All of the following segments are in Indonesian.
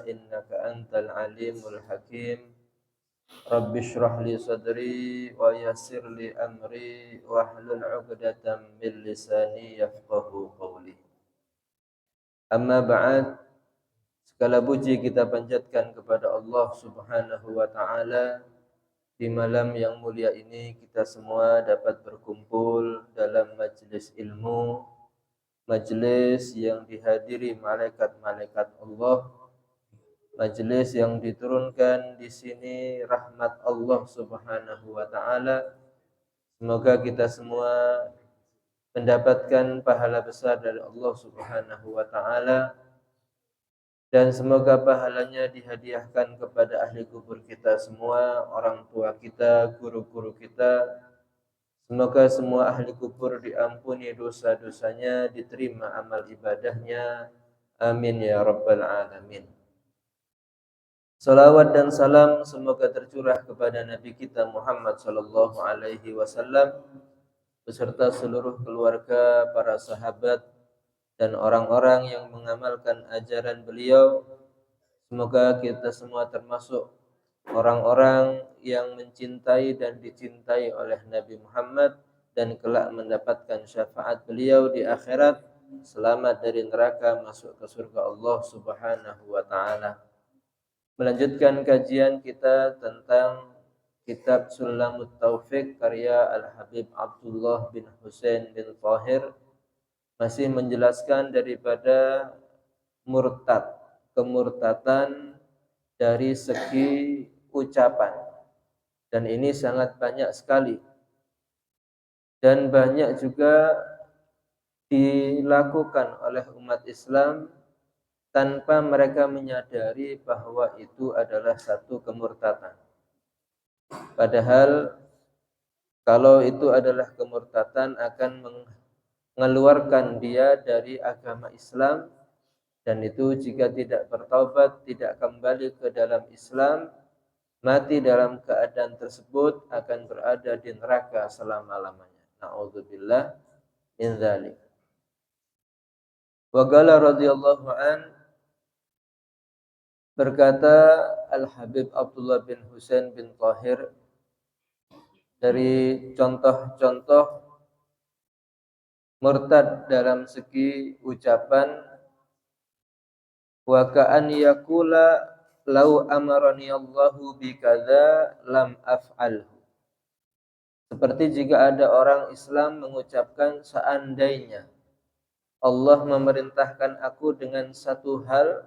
innaka antal alimul hakim. Rabbi shrah li sadri wa yassir li amri wahlul 'uqdatam min lisani yafqahu qawli. Amma ba'd, segala puji kita panjatkan kepada Allah Subhanahu wa taala. Di malam yang mulia ini kita semua dapat berkumpul dalam majelis ilmu, majelis yang dihadiri malaikat-malaikat Allah, majelis yang diturunkan di sini rahmat Allah Subhanahu wa taala. Semoga kita semua mendapatkan pahala besar dari Allah Subhanahu wa taala, dan semoga pahalanya dihadiahkan kepada ahli kubur kita semua, orang tua kita, guru-guru kita. Semoga semua ahli kubur diampuni dosa-dosanya, diterima amal ibadahnya. Amin ya rabbal alamin. Salawat dan salam semoga tercurah kepada Nabi kita Muhammad sallallahu alaihi wasallam beserta seluruh keluarga, para sahabat, dan orang-orang yang mengamalkan ajaran beliau. Semoga kita semua termasuk orang-orang yang mencintai dan dicintai oleh Nabi Muhammad dan kelak mendapatkan syafaat beliau di akhirat, selamat dari neraka, masuk ke surga Allah Subhanahu wa taala. Melanjutkan kajian kita tentang kitab Sulamut Taufiq karya Al-Habib Abdullah bin Husain bin Tahir, masih menjelaskan daripada murtad, kemurtatan dari segi ucapan, dan ini sangat banyak sekali dan banyak juga dilakukan oleh umat Islam tanpa mereka menyadari bahwa itu adalah satu kemurtatan. Padahal kalau itu adalah kemurtatan akan mengeluarkan dia dari agama Islam, dan itu jika tidak bertaubat, tidak kembali ke dalam Islam, mati dalam keadaan tersebut akan berada di neraka selama-lamanya. Na'udzubillah min dzalik. Wa qala radhiyallahu an, berkata Al-Habib Abdullah bin Husain bin Tahir, dari contoh-contoh murtad dalam segi ucapan, wa ka'an yaqula lau amarani Allahu bikadza lam af'alhu. Seperti jika ada orang Islam mengucapkan, seandainya Allah memerintahkan aku dengan satu hal,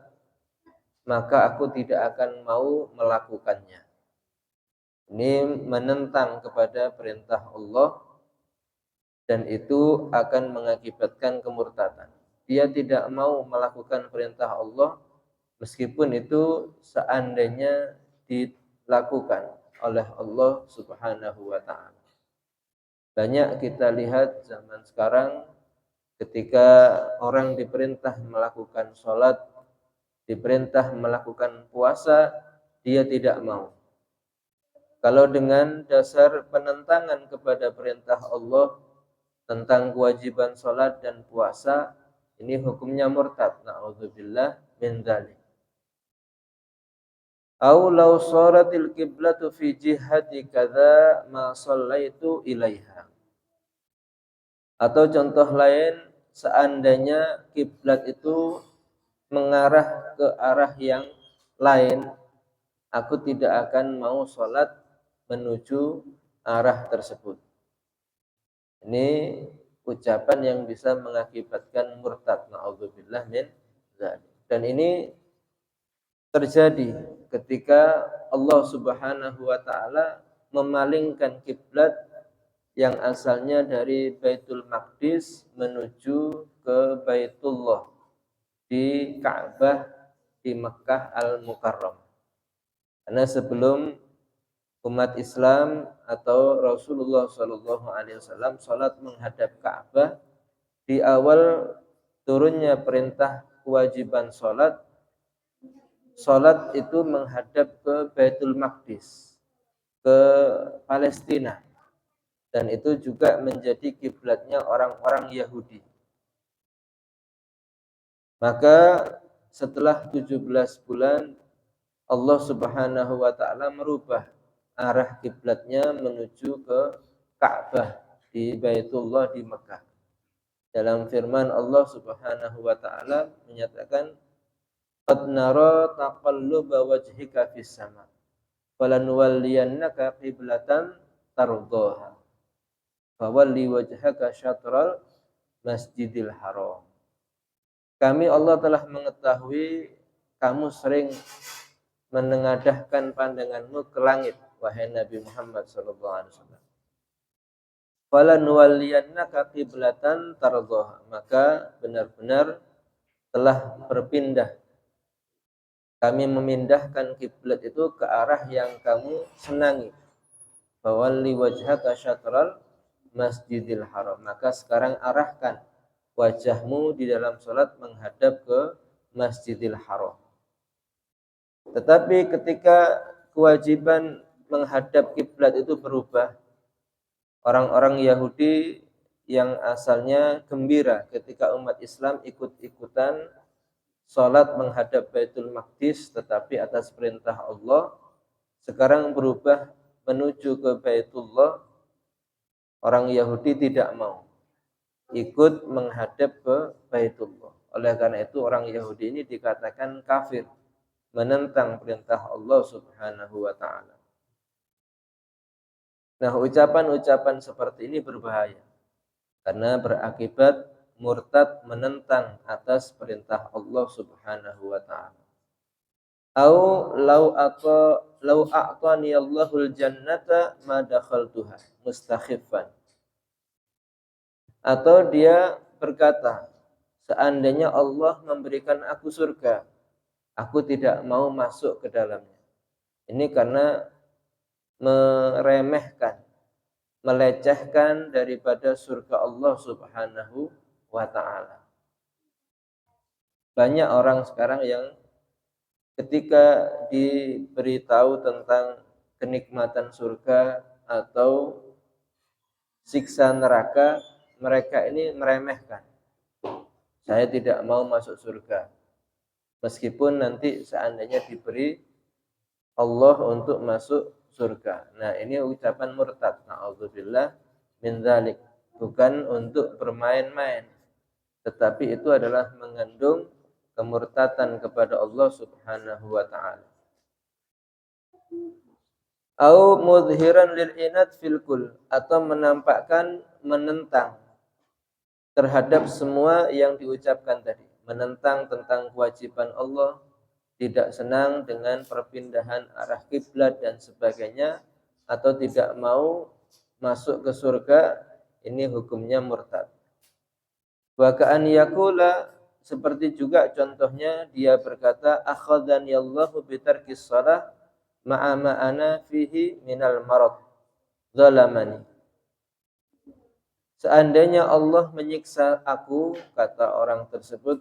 maka aku tidak akan mau melakukannya. Ini menentang kepada perintah Allah, dan itu akan mengakibatkan kemurtadan. Dia tidak mau melakukan perintah Allah meskipun itu seandainya dilakukan oleh Allah Subhanahu wa taala. Banyak kita lihat zaman sekarang, ketika orang diperintah melakukan sholat, diperintah melakukan puasa, dia tidak mau. Kalau dengan dasar penentangan kepada perintah Allah tentang kewajiban sholat dan puasa, ini hukumnya murtad. Na'udzubillah min dzalik. Au law sharatil qiblatu fi jihati kadza ma shallaitu ilaiha. Atau contoh lain, seandainya kiblat itu mengarah ke arah yang lain, aku tidak akan mau sholat menuju arah tersebut. Ini ucapan yang bisa mengakibatkan murtad. Na'udzubillah min dzalik. Dan ini terjadi ketika Allah Subhanahu wa taala memalingkan kiblat yang asalnya dari Baitul Maqdis menuju ke Baitullah di Ka'bah di Mekah Al-Mukarram. Karena sebelum umat Islam atau Rasulullah SAW salat menghadap Ka'bah, di awal turunnya perintah kewajiban salat itu menghadap ke Baitul Maqdis, ke Palestina, dan itu juga menjadi kiblatnya orang-orang Yahudi. Maka setelah 17 bulan Allah Subhanahu wa taala merubah arah kiblatnya menuju ke Ka'bah di Baitullah di Mekah. Dalam firman Allah Subhanahu wa taala menyatakan qad nara taqalluba wajhika fis sama falanuwalliyannaka qiblatan tardhaha fawalli wajhaka syatral masjidil haram. Kami Allah telah mengetahui kamu sering menengadahkan pandanganmu ke langit, wahai Nabi Muhammad sallallahu alaihi wasallam. Falanuwalliyannaka qiblatan tardhaha, maka benar-benar telah berpindah. Kami memindahkan kiblat itu ke arah yang kamu senangi. Fawalli wajhaka syatral masjidil haram. Maka sekarang arahkan wajahmu di dalam salat menghadap ke Masjidil Haram. Tetapi ketika kewajiban menghadap kiblat itu berubah, orang-orang Yahudi yang asalnya gembira ketika umat Islam ikut-ikutan salat menghadap Baitul Maqdis tetapi atas perintah Allah, sekarang berubah menuju ke Baitullah. Orang Yahudi tidak mau ikut menghadap ke Baitullah. Oleh karena itu orang Yahudi ini dikatakan kafir, menentang perintah Allah Subhanahu wa taala. Nah, ucapan-ucapan seperti ini berbahaya karena berakibat murtad menentang atas perintah Allah Subhanahu wa taala. Au lau a'tani Allahul jannata ma dakhaltuha mustakhifan. Atau dia berkata, seandainya Allah memberikan aku surga, aku tidak mau masuk ke dalamnya. Ini karena meremehkan, melecehkan daripada surga Allah Subhanahu wa taala. Banyak orang sekarang yang ketika diberitahu tentang kenikmatan surga atau siksa neraka, mereka ini meremehkan. Saya tidak mau masuk surga, meskipun nanti seandainya diberi Allah untuk masuk surga. Nah, ini ucapan murtad. Na'udzubillah min dzalik. Bukan untuk bermain-main, tetapi itu adalah mengandung kemurtatan kepada Allah Subhanahu wa taala. Au mudhiran lil inad fil kul, atau menampakkan menentang terhadap semua yang diucapkan tadi, menentang tentang kewajiban Allah, tidak senang dengan perpindahan arah kiblat dan sebagainya, atau tidak mau masuk ke surga, ini hukumnya murtad. Wa ka'an yaqula, seperti juga contohnya dia berkata akhadhani Allahu bi tarkis shalah ma'a ma ana fihi minal marad zalamani. Seandainya Allah menyiksa aku, kata orang tersebut,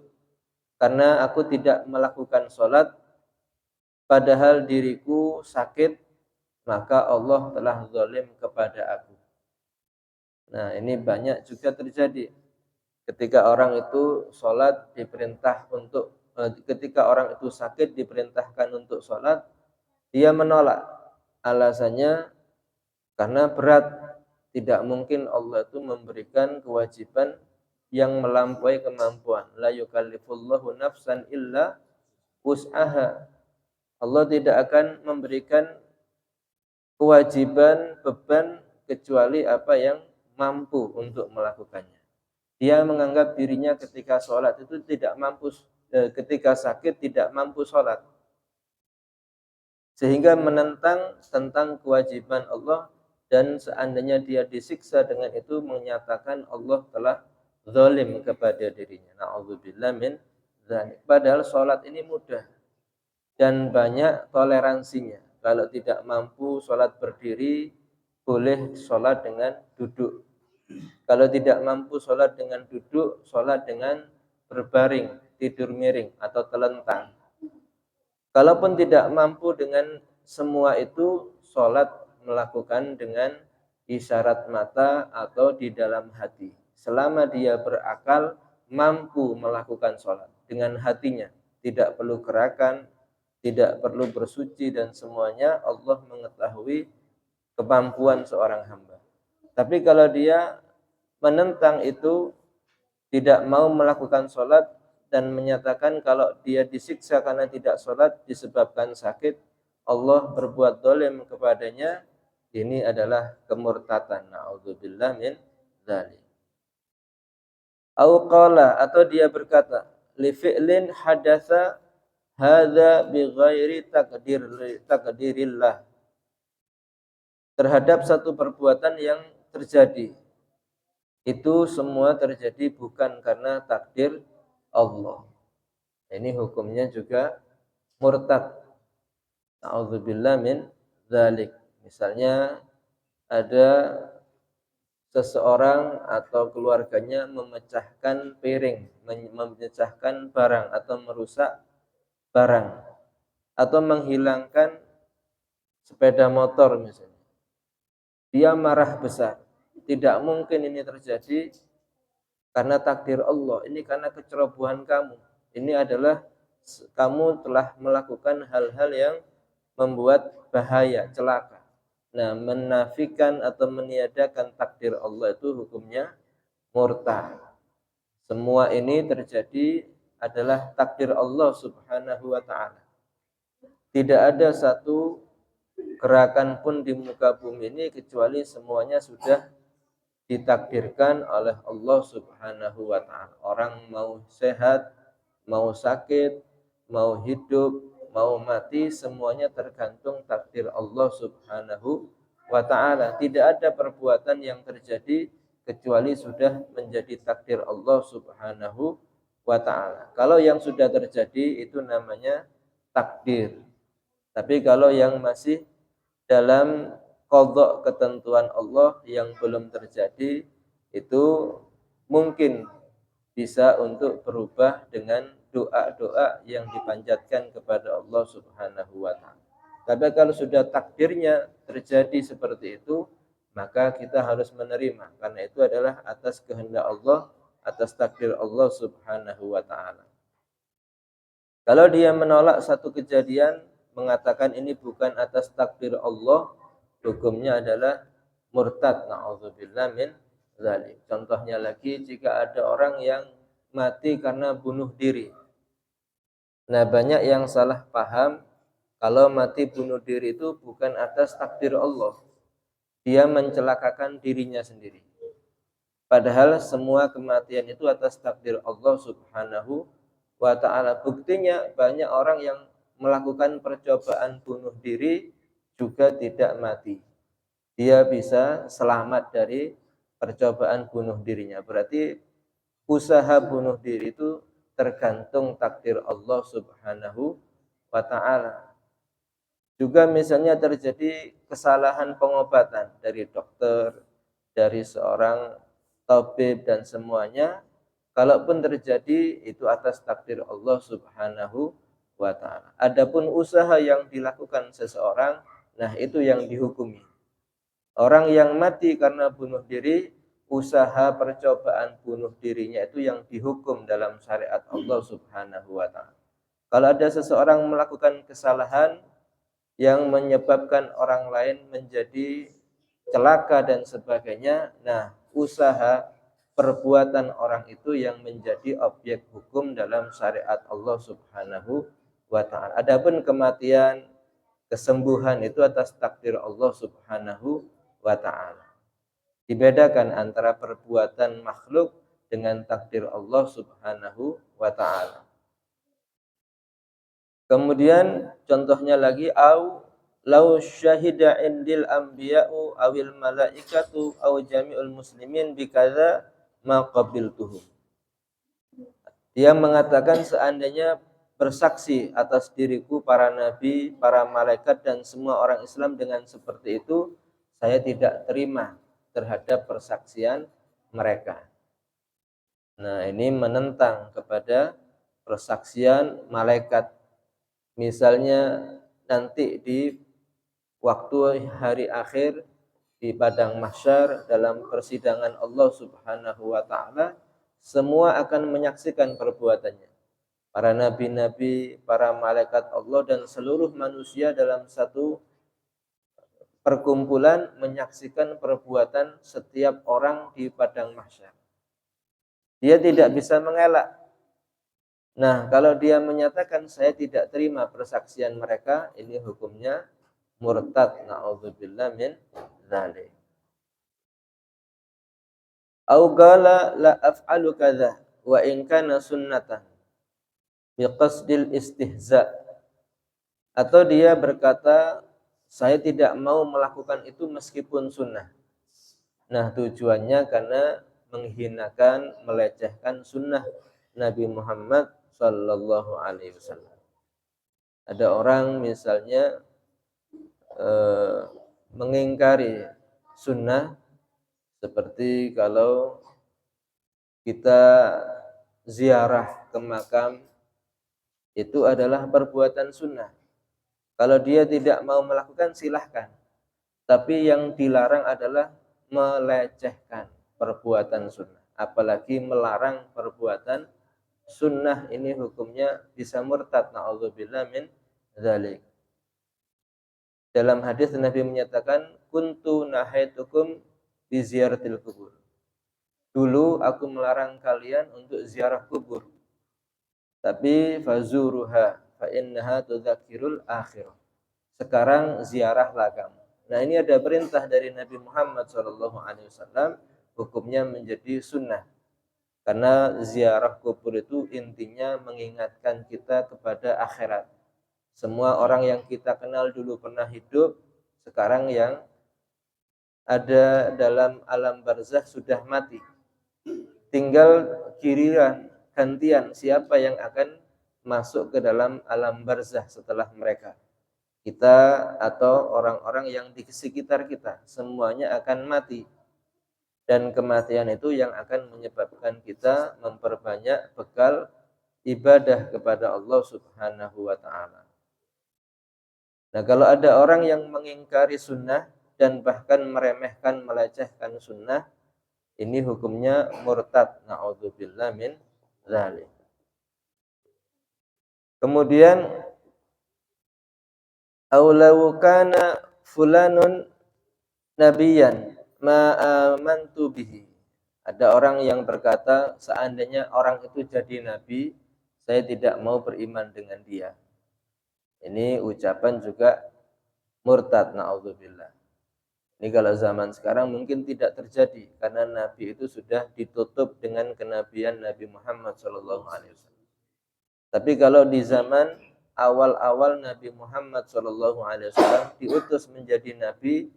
karena aku tidak melakukan sholat, padahal diriku sakit, maka Allah telah zalim kepada aku. Nah, ini banyak juga terjadi. Ketika orang itu sholat diperintah untuk, ketika orang itu sakit diperintahkan untuk sholat, dia menolak. Alasannya karena berat. Tidak mungkin Allah itu memberikan kewajiban yang melampaui kemampuan. La yukallifullahu nafsan illa wus'aha. Allah tidak akan memberikan kewajiban, beban kecuali apa yang mampu untuk melakukannya. Dia menganggap dirinya ketika sholat itu tidak mampu, ketika sakit tidak mampu sholat. Sehingga menentang tentang kewajiban Allah, dan seandainya dia disiksa dengan itu menyatakan Allah telah zalim kepada dirinya. Na'udzubillah min dzalik. Padahal sholat ini mudah dan banyak toleransinya. Kalau tidak mampu sholat berdiri, boleh sholat dengan duduk. Kalau tidak mampu sholat dengan duduk, sholat dengan berbaring, tidur miring atau telentang. Kalaupun tidak mampu dengan semua itu, sholat melakukan dengan isyarat mata atau di dalam hati. Selama dia berakal, mampu melakukan sholat dengan hatinya. tidak perlu gerakan, tidak perlu bersuci dan semuanya Allah mengetahui kemampuan seorang hamba. Tapi kalau dia menentang itu, tidak mau melakukan sholat dan menyatakan kalau dia disiksa karena tidak sholat disebabkan sakit, Allah berbuat dolim kepadanya, ini adalah kemurtatan. Na'udzubillah min dzalik. Au qala, atau dia berkata, li fi'lin hadatsa hadza bi ghairi takdirillah, terhadap satu perbuatan yang terjadi. Itu semua terjadi bukan karena takdir Allah. Ini hukumnya juga murtad. Na'udzubillah min dzalik. Misalnya ada seseorang atau keluarganya memecahkan piring, memecahkan barang atau merusak barang atau menghilangkan sepeda motor misalnya. Dia marah besar. Tidak mungkin ini terjadi karena takdir Allah. Ini karena kecerobohan kamu. Ini adalah kamu telah melakukan hal-hal yang membuat bahaya, celaka. Nah, menafikan atau meniadakan takdir Allah itu hukumnya murtad. Semua ini terjadi adalah takdir Allah Subhanahu wa ta'ala. Tidak ada satu gerakan pun di muka bumi ini kecuali semuanya sudah ditakdirkan oleh Allah Subhanahu wa ta'ala. Orang mau sehat, mau sakit, mau hidup, mau mati, semuanya tergantung takdir Allah Subhanahu wa ta'ala. Tidak ada perbuatan yang terjadi kecuali sudah menjadi takdir Allah Subhanahu wa ta'ala. Kalau yang sudah terjadi itu namanya takdir. Tapi kalau yang masih dalam qadha ketentuan Allah yang belum terjadi, itu mungkin bisa untuk berubah dengan doa-doa yang dipanjatkan kepada Allah Subhanahu wa ta'ala. Tapi kalau sudah takdirnya terjadi seperti itu, maka kita harus menerima, karena itu adalah atas kehendak Allah, atas takdir Allah Subhanahu wa ta'ala. Kalau dia menolak satu kejadian, mengatakan ini bukan atas takdir Allah, hukumnya adalah murtad. Na'udzubillah min dzalik. Contohnya lagi, jika ada orang yang mati karena bunuh diri. Nah, banyak yang salah paham kalau mati bunuh diri itu bukan atas takdir Allah. Dia mencelakakan dirinya sendiri. Padahal semua kematian itu atas takdir Allah Subhanahu wa ta'ala. Buktinya banyak orang yang melakukan percobaan bunuh diri juga tidak mati. Dia bisa selamat dari percobaan bunuh dirinya. Berarti usaha bunuh diri itu tergantung takdir Allah Subhanahu wa ta'ala. Juga misalnya terjadi kesalahan pengobatan dari dokter, dari seorang tabib dan semuanya, kalaupun terjadi itu atas takdir Allah Subhanahu wa ta'ala. Adapun usaha yang dilakukan seseorang, nah itu yang dihukumi. Orang yang mati karena bunuh diri, usaha percobaan bunuh dirinya itu yang dihukum dalam syariat Allah Subhanahu wa ta'ala. Kalau ada seseorang melakukan kesalahan yang menyebabkan orang lain menjadi celaka dan sebagainya, nah usaha perbuatan orang itu yang menjadi objek hukum dalam syariat Allah Subhanahu wa ta'ala. Adapun kematian, kesembuhan itu atas takdir Allah Subhanahu wa ta'ala. Dibedakan antara perbuatan makhluk dengan takdir Allah Subhanahu wa ta'ala. Kemudian contohnya lagi, au lau syahida indil anbiya'u awil malaikatu aw jami'ul muslimin bikaza ma qabiltuhu. Dia mengatakan seandainya bersaksi atas diriku para nabi, para malaikat dan semua orang Islam dengan seperti itu, saya tidak terima terhadap persaksian mereka. Nah, ini menentang kepada persaksian malaikat. Misalnya nanti di waktu hari akhir di padang mahsyar dalam persidangan Allah Subhanahu wa ta'ala, semua akan menyaksikan perbuatannya. para nabi-nabi, para malaikat Allah dan seluruh manusia dalam satu perkumpulan menyaksikan perbuatan setiap orang di padang mahsyar. Dia tidak bisa mengelak. Nah, kalau dia menyatakan saya tidak terima persaksian mereka, ini hukumnya murtad. Na'udzubillah min dzalik. Au qala la af'alu kadza wa in kana sunnatan biqasdil istihza. Atau dia berkata saya tidak mau melakukan itu meskipun sunnah. Nah, tujuannya karena menghinakan, melecehkan sunnah Nabi Muhammad sallallahu alaihi wasallam. Ada orang misalnya mengingkari sunnah, seperti kalau kita ziarah ke makam itu adalah perbuatan sunnah. Kalau dia tidak mau melakukan silahkan, tapi yang dilarang adalah melecehkan perbuatan sunnah, apalagi melarang perbuatan sunnah. Ini hukumnya bisa murtad. Na'udzubillah min dzalik. Dalam hadis Nabi menyatakan kuntu nahaitukum bi ziyaratil kubur. Dulu aku melarang kalian untuk ziarah kubur. Tapi fazuruha fa innaha tudzakirul akhirah. Sekarang ziarahlah kamu. Nah, ini ada perintah dari Nabi Muhammad SAW, hukumnya menjadi sunnah. Karena ziarah kubur itu intinya mengingatkan kita kepada akhirat. Semua orang yang kita kenal dulu pernah hidup, sekarang yang ada dalam alam barzakh sudah mati. Tinggal giliran gantian siapa yang akan masuk ke dalam alam barzakh setelah mereka. Kita atau orang-orang yang di sekitar kita, semuanya akan mati. Dan kematian itu yang akan menyebabkan kita memperbanyak bekal ibadah kepada Allah Subhanahu wa ta'ala. Nah, kalau ada orang yang mengingkari sunnah dan bahkan meremehkan, melecehkan sunnah, ini hukumnya murtad. Na'udzubillah min dzalik. Kemudian aulau kana fulanun nabiyan ma amantu bihi. Ada orang yang berkata seandainya orang itu jadi nabi, saya tidak mau beriman dengan dia. Ini ucapan juga murtad. Na'udzubillah. Ini kalau zaman sekarang mungkin tidak terjadi karena nabi itu sudah ditutup dengan kenabian Nabi Muhammad SAW. Tapi kalau di zaman awal-awal Nabi Muhammad SAW diutus menjadi nabi,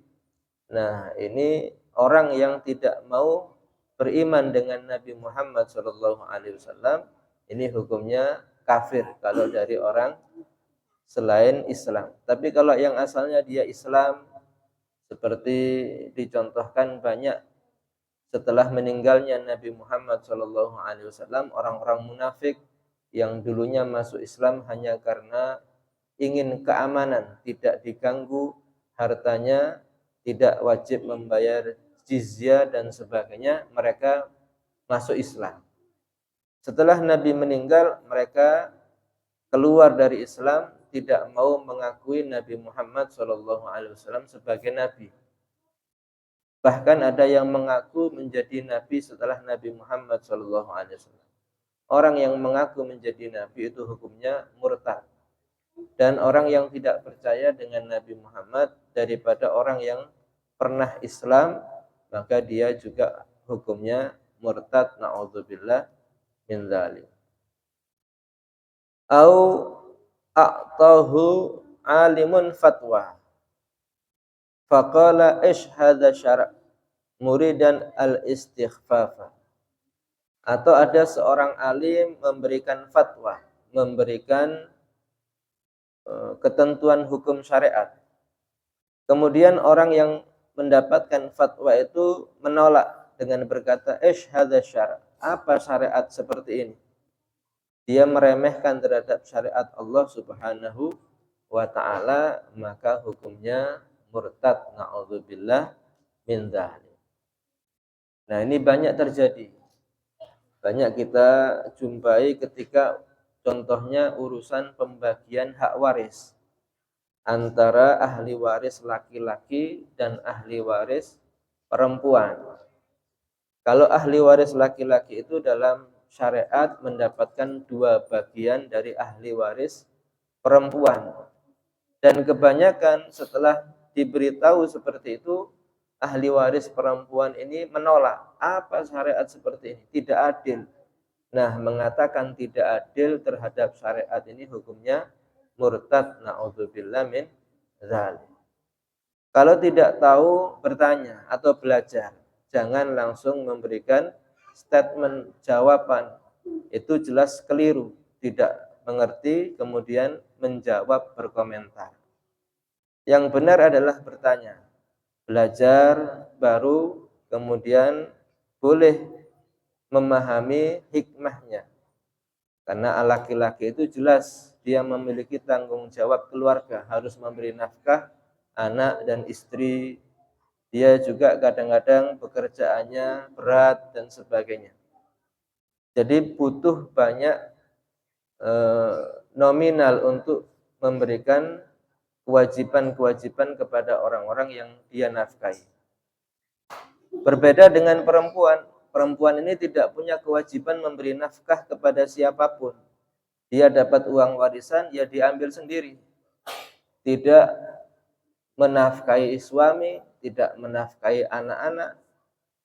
nah ini orang yang tidak mau beriman dengan Nabi Muhammad SAW, ini hukumnya kafir kalau dari orang selain Islam. Tapi kalau yang asalnya dia Islam, seperti dicontohkan banyak setelah meninggalnya Nabi Muhammad SAW, orang-orang munafik yang dulunya masuk Islam hanya karena ingin keamanan, tidak diganggu hartanya, tidak wajib membayar jizyah dan sebagainya, mereka masuk Islam. Setelah Nabi meninggal, mereka keluar dari Islam, tidak mau mengakui Nabi Muhammad SAW sebagai Nabi. Bahkan ada yang mengaku menjadi Nabi setelah Nabi Muhammad SAW. Orang yang mengaku menjadi Nabi itu hukumnya murtad. Dan orang yang tidak percaya dengan Nabi Muhammad daripada orang yang pernah Islam, maka dia juga hukumnya murtad. Na'udzubillah min dzalik. Au a'tahu alimun fatwa faqala ish hadza syara' muridan al-istighfafa. Atau ada seorang alim memberikan fatwa, memberikan ketentuan hukum syariat. Kemudian orang yang mendapatkan fatwa itu menolak dengan berkata ish hadza syara'. Apa syariat seperti ini? Dia meremehkan terhadap syariat Allah Subhanahu wa ta'ala, maka hukumnya murtad. Na'udzubillah min dzalik. Nah, ini banyak terjadi. Banyak kita jumpai ketika Contohnya urusan pembagian hak waris antara ahli waris laki-laki dan ahli waris perempuan. Kalau ahli waris laki-laki itu dalam syariat mendapatkan 2 bagian dari ahli waris perempuan. Dan kebanyakan setelah diberitahu seperti itu, ahli waris perempuan ini menolak. Apa syariat seperti ini? Tidak adil. Nah, mengatakan tidak adil terhadap syariat ini hukumnya murtad. Na'udzubillah min dzalik. Kalau tidak tahu, bertanya atau belajar. Jangan langsung memberikan statement jawaban. Itu jelas keliru, tidak mengerti, kemudian menjawab berkomentar. Yang benar adalah bertanya, belajar baru kemudian boleh memahami hikmahnya. Karena laki-laki itu jelas dia memiliki tanggung jawab keluarga, harus memberi nafkah anak dan istri. Dia juga kadang-kadang pekerjaannya berat dan sebagainya. Jadi butuh banyak nominal untuk memberikan kewajiban-kewajiban kepada orang-orang yang dia nafkahi. Berbeda dengan perempuan. Perempuan ini tidak punya kewajiban memberi nafkah kepada siapapun. Dia dapat uang warisan, ya diambil sendiri. Tidak menafkahi suami, tidak menafkahi anak-anak,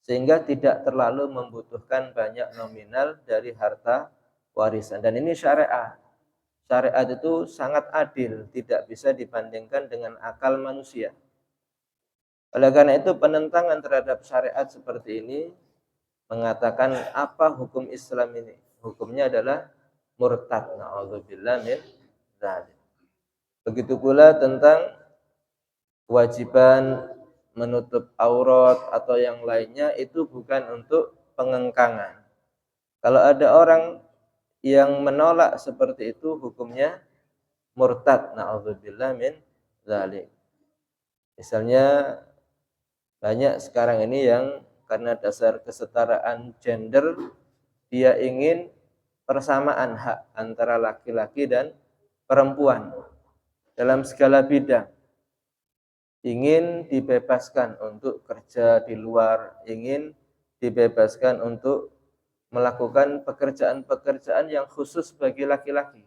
sehingga tidak terlalu membutuhkan banyak nominal dari harta warisan. Dan ini syariat. Syariat itu sangat adil, tidak bisa dibandingkan dengan akal manusia. Oleh karena itu penentangan terhadap syariat seperti ini mengatakan apa hukum Islam ini? Hukumnya adalah murtad. Na'udzubillah min dzalik. Begitu pula tentang kewajiban menutup aurat atau yang lainnya itu bukan untuk pengengkangan. Kalau ada orang yang menolak seperti itu hukumnya murtad. Na'udzubillah min dzalik. Misalnya banyak sekarang ini yang karena dasar kesetaraan gender dia ingin persamaan hak antara laki-laki dan perempuan dalam segala bidang. Ingin dibebaskan untuk kerja di luar, ingin dibebaskan untuk melakukan pekerjaan-pekerjaan yang khusus bagi laki-laki.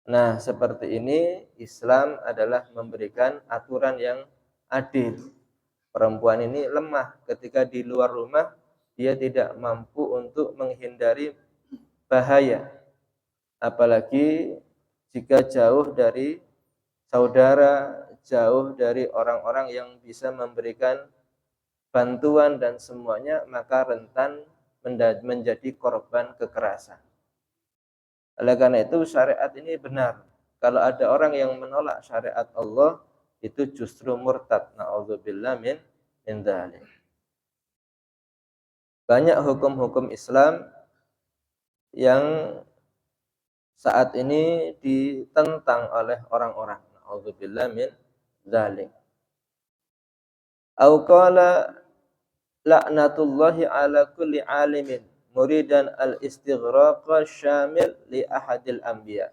Nah, seperti ini Islam adalah memberikan aturan yang adil. Perempuan ini lemah ketika di luar rumah, dia tidak mampu untuk menghindari bahaya. Apalagi jika jauh dari saudara, jauh dari orang-orang yang bisa memberikan bantuan dan semuanya, maka rentan menjadi korban kekerasan. Oleh karena itu syariat ini benar. Kalau ada orang yang menolak syariat Allah, itu justru murtad. Na'udzubillah min dzalik. Banyak hukum-hukum Islam yang saat ini ditentang oleh orang-orang. Na'udzubillah min dzalik. Au qala la'natullahi ala kulli alimin muridan al-istighraqa syamil li ahadil anbiya.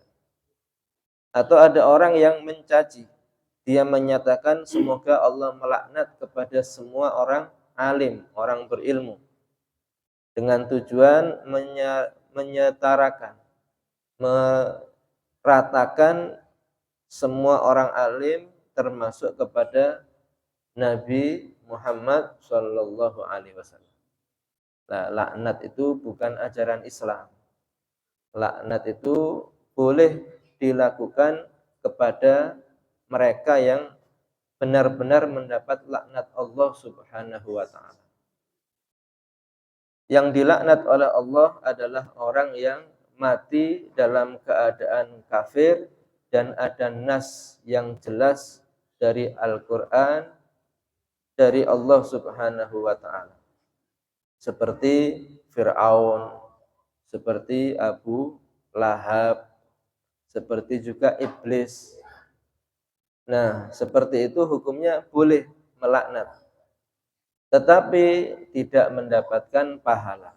Atau ada orang yang mencaci, dia menyatakan semoga Allah melaknat kepada semua orang alim, orang berilmu, dengan tujuan menyetarakan, meratakan semua orang alim termasuk kepada Nabi Muhammad sallallahu alaihi wasallam. Nah, laknat itu bukan ajaran Islam. Laknat itu boleh dilakukan kepada mereka yang benar-benar mendapat laknat Allah Subhanahu wa taala. Yang dilaknat oleh Allah adalah orang yang mati dalam keadaan kafir dan ada nas yang jelas dari Al-Qur'an dari Allah Subhanahu wa taala. Seperti Fir'aun, seperti Abu Lahab, seperti juga iblis. Nah, seperti itu hukumnya boleh melaknat, tetapi tidak mendapatkan pahala.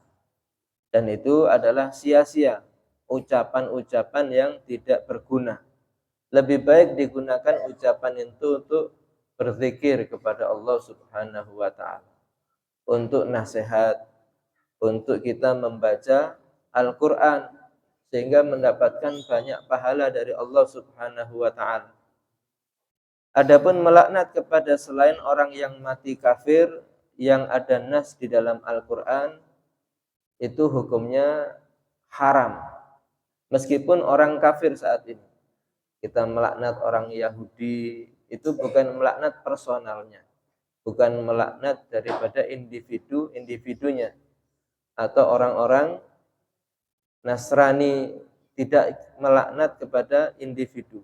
Dan itu adalah sia-sia ucapan-ucapan yang tidak berguna. Lebih baik digunakan ucapan itu untuk berzikir kepada Allah Subhanahu wa taala, untuk nasihat, untuk kita membaca Al-Qur'an sehingga mendapatkan banyak pahala dari Allah Subhanahu wa taala. Adapun melaknat kepada selain orang yang mati kafir yang ada nas di dalam Al-Qur'an itu hukumnya haram. Meskipun orang kafir saat ini kita melaknat orang Yahudi, itu bukan melaknat personalnya, bukan melaknat daripada individunya atau orang-orang Nasrani, tidak melaknat kepada individu.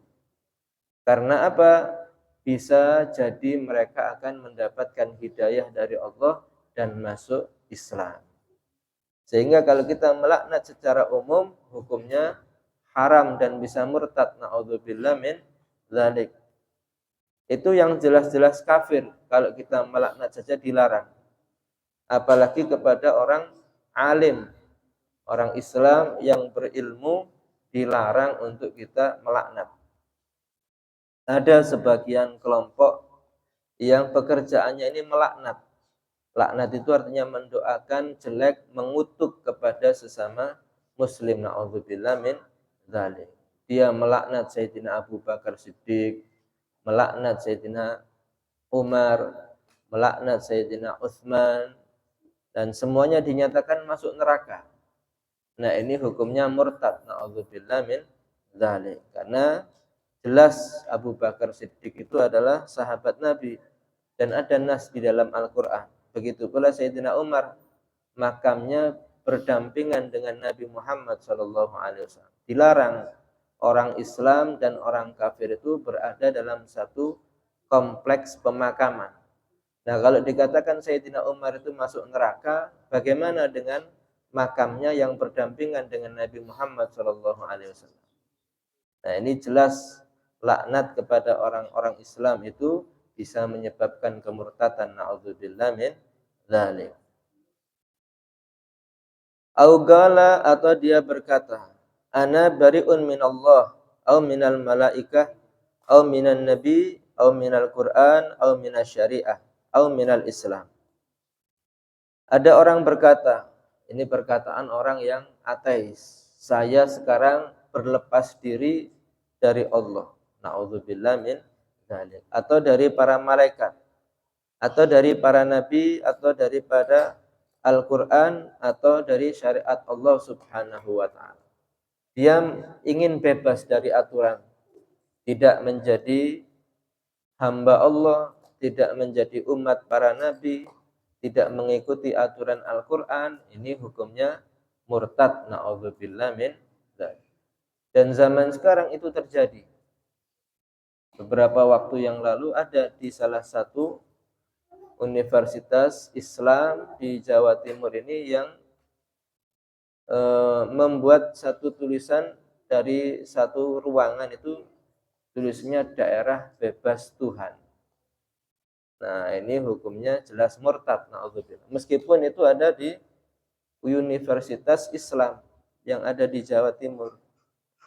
Karena apa? Bisa jadi mereka akan mendapatkan hidayah dari Allah dan masuk Islam. Sehingga kalau kita melaknat secara umum, hukumnya haram dan bisa murtad. Na'udzubillah min dzalik. Itu yang jelas-jelas kafir. Kalau kita melaknat saja dilarang. Apalagi kepada orang alim, orang Islam yang berilmu, dilarang untuk kita melaknat. Ada sebagian kelompok yang pekerjaannya ini melaknat. Laknat itu artinya mendoakan jelek, mengutuk kepada sesama muslim. Na'udzubillah min dzalik. Dia melaknat Sayyidina Abu Bakar Siddiq, melaknat Sayyidina Umar, melaknat Sayyidina Utsman, dan semuanya dinyatakan masuk neraka. Nah, ini hukumnya murtad. Na'udzubillah min dzalik. Karena jelas Abu Bakar Siddiq itu adalah sahabat Nabi dan ada nas di dalam Al-Qur'an. Begitu pula Sayyidina Umar, makamnya berdampingan dengan Nabi Muhammad SAW. Dilarang orang Islam dan orang kafir itu berada dalam satu kompleks pemakaman. Nah, kalau dikatakan Sayyidina Umar itu masuk neraka, bagaimana dengan makamnya yang berdampingan dengan Nabi Muhammad SAW? Nah, ini jelas laknat kepada orang-orang Islam itu bisa menyebabkan kemurtatan. Na'udzubillah min dzalik. Augala, atau dia berkata, ana bari'un minallah au minal malaikah au minan nabi au minal Qur'an au minas syariah au minal Islam. Ada orang berkata, ini perkataan orang yang ateis, saya sekarang berlepas diri dari Allah. Na'udzubillah min dzalik. Atau dari para malaikat, atau dari para nabi, atau daripada Al-Quran, atau dari syariat Allah Subhanahu wa ta'ala. Dia ingin bebas dari aturan, tidak menjadi hamba Allah, tidak menjadi umat para nabi, tidak mengikuti aturan Al-Quran. Ini hukumnya murtad. Na'udzubillah min dzalik. Dan zaman sekarang itu terjadi. Beberapa waktu yang lalu ada di salah satu universitas Islam di Jawa Timur ini yang membuat satu tulisan dari satu ruangan, itu tulisnya daerah bebas Tuhan. Nah, ini hukumnya jelas murtad. Na'udzubillah. Meskipun itu ada di universitas Islam yang ada di Jawa Timur.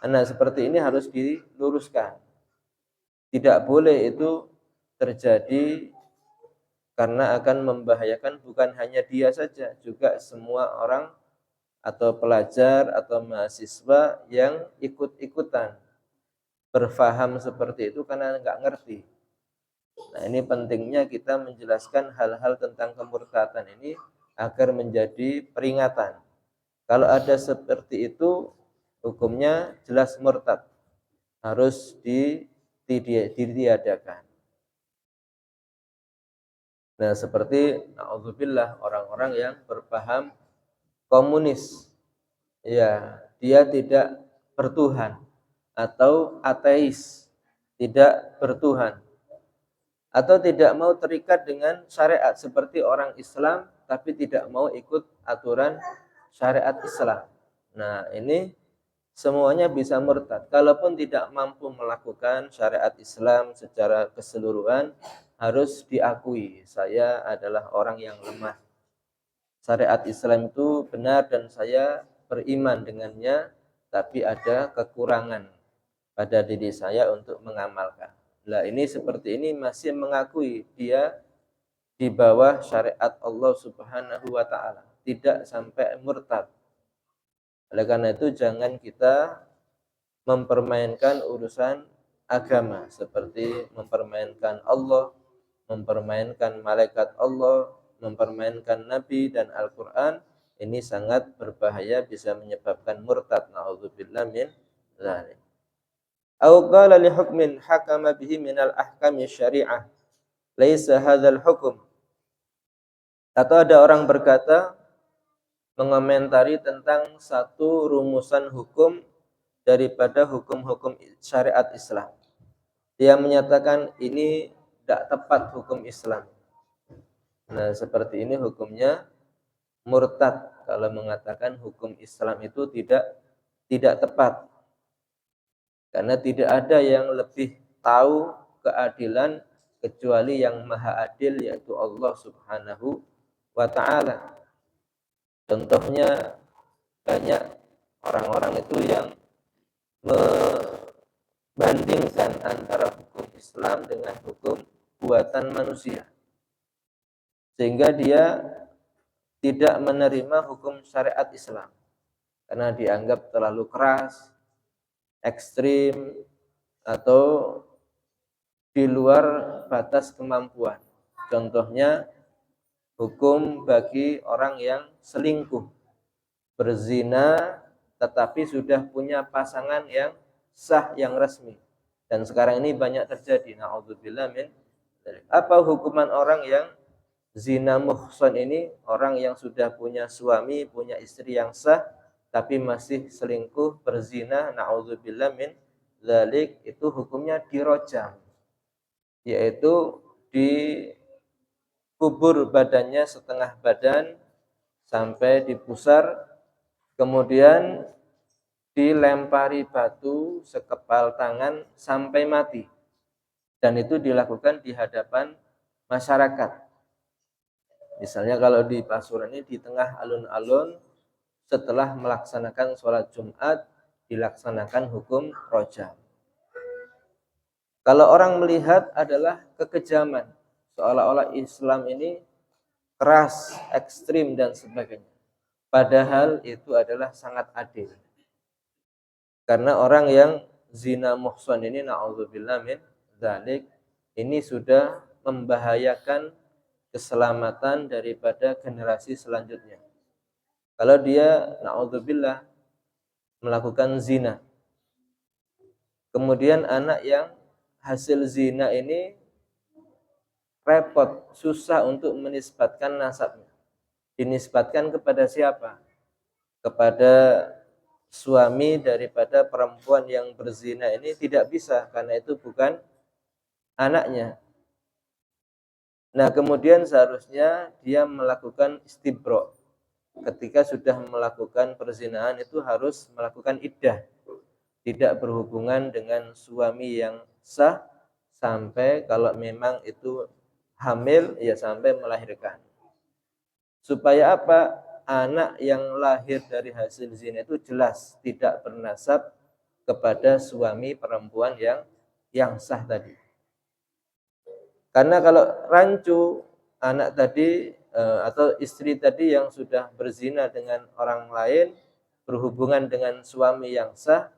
Nah, seperti ini harus diluruskan. Tidak boleh itu terjadi, karena akan membahayakan bukan hanya dia saja, juga semua orang atau pelajar atau mahasiswa yang ikut-ikutan berfaham seperti itu karena nggak ngerti. Nah, ini pentingnya kita menjelaskan hal-hal tentang kemurtadan ini agar menjadi peringatan. Kalau ada seperti itu, hukumnya jelas murtad, harus ditiadakan. Nah, seperti na'udzubillah orang-orang yang berpaham komunis, ya, dia tidak bertuhan, atau ateis, tidak bertuhan, atau tidak mau terikat dengan syariat seperti orang Islam tapi tidak mau ikut aturan syariat Islam. Nah, ini semuanya bisa murtad. Kalaupun tidak mampu melakukan syariat Islam secara keseluruhan, harus diakui saya adalah orang yang lemah. Syariat Islam itu benar dan saya beriman dengannya, tapi ada kekurangan pada diri saya untuk mengamalkan. Nah, ini seperti ini masih mengakui dia di bawah syariat Allah Subhanahu wa taala, tidak sampai murtad. Oleh karena itu jangan kita mempermainkan urusan agama seperti mempermainkan Allah, mempermainkan malaikat Allah, mempermainkan Nabi dan Al-Qur'an. Ini sangat berbahaya, bisa menyebabkan murtad. Nauzubillah min dzalik. Au qala li hukmin hakama bihi minal ahkami syari'ah laisa hadzal hukm. Atau ada orang berkata mengomentari tentang satu rumusan hukum daripada hukum-hukum syariat Islam. Dia menyatakan ini tidak tepat hukum Islam. Nah, seperti ini hukumnya murtad kalau mengatakan hukum Islam itu tidak tepat. Karena tidak ada yang lebih tahu keadilan kecuali yang maha adil, yaitu Allah Subhanahu wa ta'ala. Contohnya banyak orang-orang itu yang membandingkan antara hukum Islam dengan hukum buatan manusia, sehingga dia tidak menerima hukum syariat Islam karena dianggap terlalu keras, ekstrim, atau di luar batas kemampuan. Contohnya hukum bagi orang yang selingkuh, berzina, tetapi sudah punya pasangan yang sah, yang resmi. Dan sekarang ini banyak terjadi. Na'udzubillah min dzalik. Apa hukuman orang yang zina muhsan ini? Orang yang sudah punya suami, punya istri yang sah, tapi masih selingkuh, berzina, na'udzubillah min dzalik, itu hukumnya dirojam, yaitu dikubur badannya setengah badan sampai dipusar, kemudian dilempari batu sekepal tangan sampai mati. Dan itu dilakukan di hadapan masyarakat. Misalnya kalau di Pasuruan ini di tengah alun-alun, setelah melaksanakan sholat Jumat dilaksanakan hukum rojam. Kalau orang melihat adalah kekejaman, seolah-olah Islam ini keras, ekstrim dan sebagainya. Padahal itu adalah sangat adil. Karena orang yang zina muhsan ini, na'udzubillah min dzalik, ini sudah membahayakan keselamatan daripada generasi selanjutnya. Kalau dia na'udzubillah melakukan zina, kemudian anak yang hasil zina ini repot, susah untuk menisbatkan nasabnya. Dinisbatkan kepada siapa? Kepada suami daripada perempuan yang berzina ini tidak bisa, karena itu bukan anaknya. Nah, kemudian seharusnya dia melakukan istibro. Ketika sudah melakukan perzinahan itu harus melakukan iddah, tidak berhubungan dengan suami yang sah sampai, kalau memang itu hamil, ya sampai melahirkan. Supaya apa? Anak yang lahir dari hasil zina itu jelas tidak bernasab kepada suami perempuan yang sah tadi. Karena kalau rancu anak tadi atau istri tadi yang sudah berzina dengan orang lain, berhubungan dengan suami yang sah,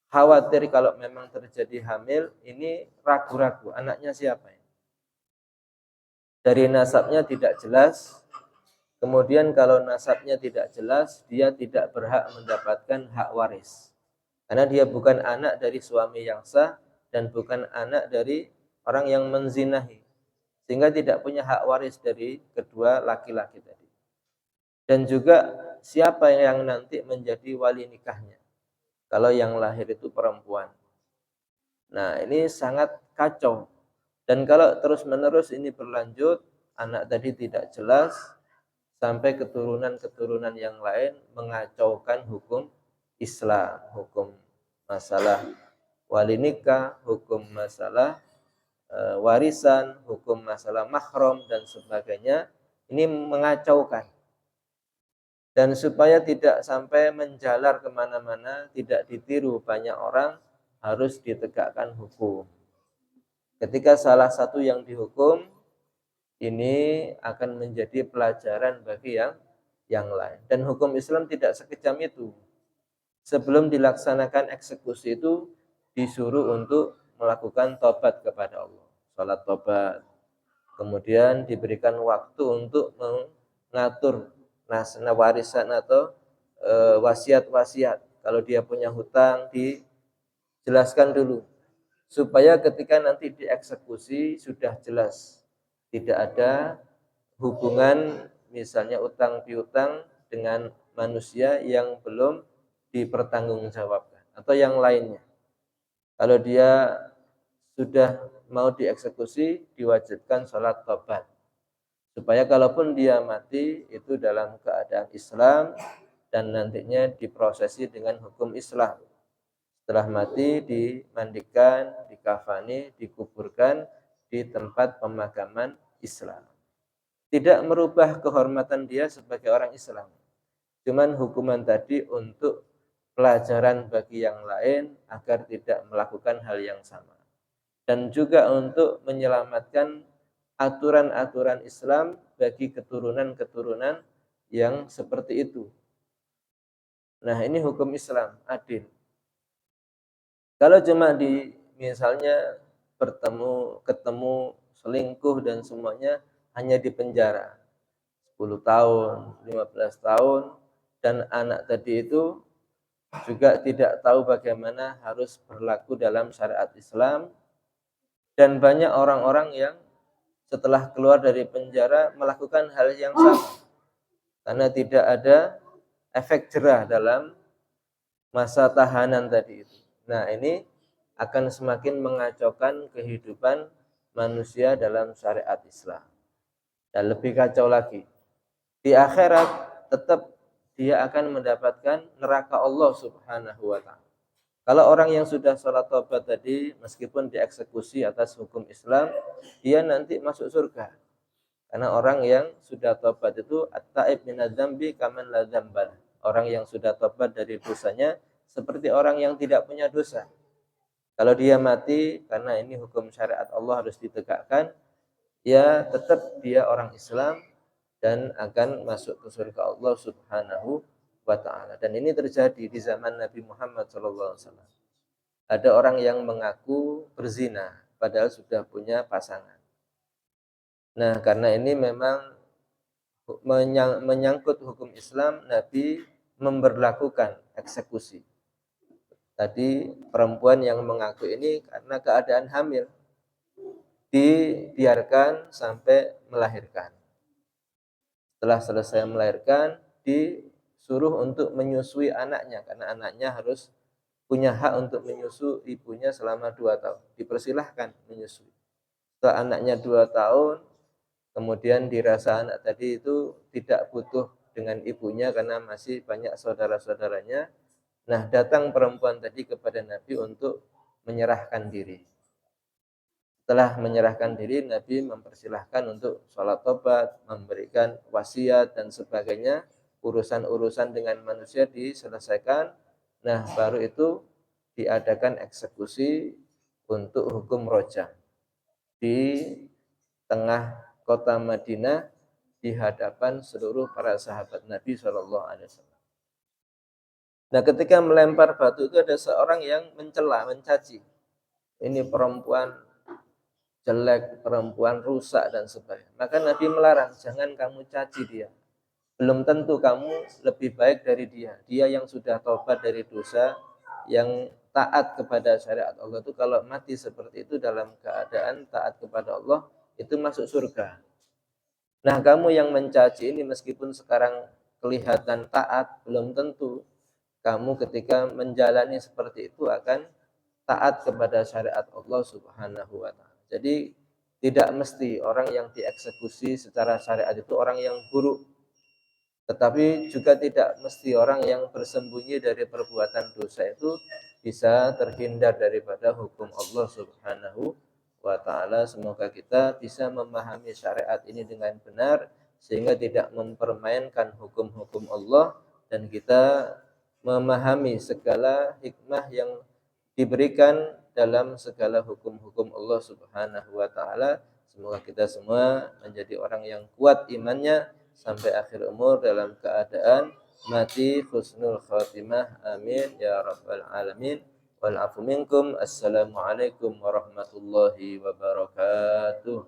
khawatir kalau memang terjadi hamil, ini ragu-ragu anaknya siapa ya? Dari nasabnya tidak jelas. Kemudian kalau nasabnya tidak jelas, dia tidak berhak mendapatkan hak waris. Karena dia bukan anak dari suami yang sah dan bukan anak dari orang yang menzinahi. Sehingga tidak punya hak waris dari kedua laki-laki tadi. Dan juga siapa yang nanti menjadi wali nikahnya kalau yang lahir itu perempuan. Nah, ini sangat kacau. Dan kalau terus-menerus ini berlanjut, anak tadi tidak jelas, sampai keturunan-keturunan yang lain mengacaukan hukum Islam, hukum masalah wali nikah, hukum masalah warisan, hukum masalah mahram dan sebagainya. Ini mengacaukan. Dan supaya tidak sampai menjalar kemana-mana, tidak ditiru banyak orang, harus ditegakkan hukum. Ketika salah satu yang dihukum, ini akan menjadi pelajaran bagi yang lain. Dan hukum Islam tidak sekejam itu. Sebelum dilaksanakan eksekusi itu disuruh untuk melakukan tobat kepada Allah. Salat tobat. Kemudian diberikan waktu untuk mengatur warisan atau wasiat-wasiat. Kalau dia punya hutang dijelaskan dulu supaya ketika nanti dieksekusi sudah jelas, tidak ada hubungan misalnya utang piutang dengan manusia yang belum dipertanggungjawabkan atau yang lainnya. Kalau dia sudah mau dieksekusi, diwajibkan sholat tobat. Supaya kalaupun dia mati itu dalam keadaan Islam dan nantinya diprosesi dengan hukum Islam. Setelah mati dimandikan, dikafani, dikuburkan di tempat pemakaman Islam. Tidak merubah kehormatan dia sebagai orang Islam. Cuman hukuman tadi untuk pelajaran bagi yang lain agar tidak melakukan hal yang sama. Dan juga untuk menyelamatkan aturan-aturan Islam bagi keturunan-keturunan yang seperti itu. Nah, ini hukum Islam, adil. Kalau cuma misalnya ketemu selingkuh dan semuanya hanya di penjara 10 tahun, 15 tahun dan anak tadi itu juga tidak tahu bagaimana harus berlaku dalam syariat Islam dan banyak orang-orang yang setelah keluar dari penjara melakukan hal yang sama karena tidak ada efek jerah dalam masa tahanan tadi itu. Nah, ini akan semakin mengacaukan kehidupan manusia dalam syariat Islam. Dan lebih kacau lagi, di akhirat tetap dia akan mendapatkan neraka Allah Subhanahu wa taala. Kalau orang yang sudah sholat taubat tadi meskipun dieksekusi atas hukum Islam, dia nanti masuk surga. Karena orang yang sudah taubat itu at-taib minadz-dzambi kaman la dzambala. Orang yang sudah taubat dari dosanya seperti orang yang tidak punya dosa. Kalau dia mati karena ini hukum syariat Allah harus ditegakkan, ya tetap dia orang Islam dan akan masuk ke surga Allah Subhanahu wa taala. Dan ini terjadi di zaman Nabi Muhammad SAW. Ada orang yang mengaku berzina padahal sudah punya pasangan. Nah, karena ini memang menyangkut hukum Islam, Nabi memberlakukan eksekusi. Tadi perempuan yang mengaku ini karena keadaan hamil dibiarkan sampai melahirkan. Setelah selesai melahirkan, disuruh untuk menyusui anaknya karena anaknya harus punya hak untuk menyusu ibunya selama 2 tahun. Dipersilahkan menyusui. Setelah anaknya 2 tahun, kemudian dirasa anak tadi itu tidak butuh dengan ibunya karena masih banyak saudara-saudaranya. Nah, datang perempuan tadi kepada Nabi untuk menyerahkan diri. Setelah menyerahkan diri, Nabi mempersilahkan untuk sholat tobat, memberikan wasiat dan sebagainya. Urusan-urusan dengan manusia diselesaikan. Nah, baru itu diadakan eksekusi untuk hukum rojam di tengah kota Madinah di hadapan seluruh para sahabat Nabi SAW. Nah, ketika melempar batu itu ada seorang yang mencela, mencaci. Ini perempuan jelek, perempuan rusak dan sebagainya. Maka Nabi melarang, jangan kamu caci dia. Belum tentu kamu lebih baik dari dia. Dia yang sudah taubat dari dosa, yang taat kepada syariat Allah itu kalau mati seperti itu dalam keadaan taat kepada Allah itu masuk surga. Nah, kamu yang mencaci ini meskipun sekarang kelihatan taat, belum tentu kamu ketika menjalani seperti itu akan taat kepada syariat Allah Subhanahu wa taala. Jadi tidak mesti orang yang dieksekusi secara syariat itu orang yang buruk. Tetapi juga tidak mesti orang yang bersembunyi dari perbuatan dosa itu bisa terhindar daripada hukum Allah Subhanahu wa taala. Semoga kita bisa memahami syariat ini dengan benar sehingga tidak mempermainkan hukum-hukum Allah, dan kita memahami segala hikmah yang diberikan dalam segala hukum-hukum Allah Subhanahu wa taala. Semoga kita semua menjadi orang yang kuat imannya sampai akhir umur dalam keadaan mati husnul khatimah. Amin ya rabbal alamin. Wal afu minkum. Assalamualaikum warahmatullahi wabarakatuh.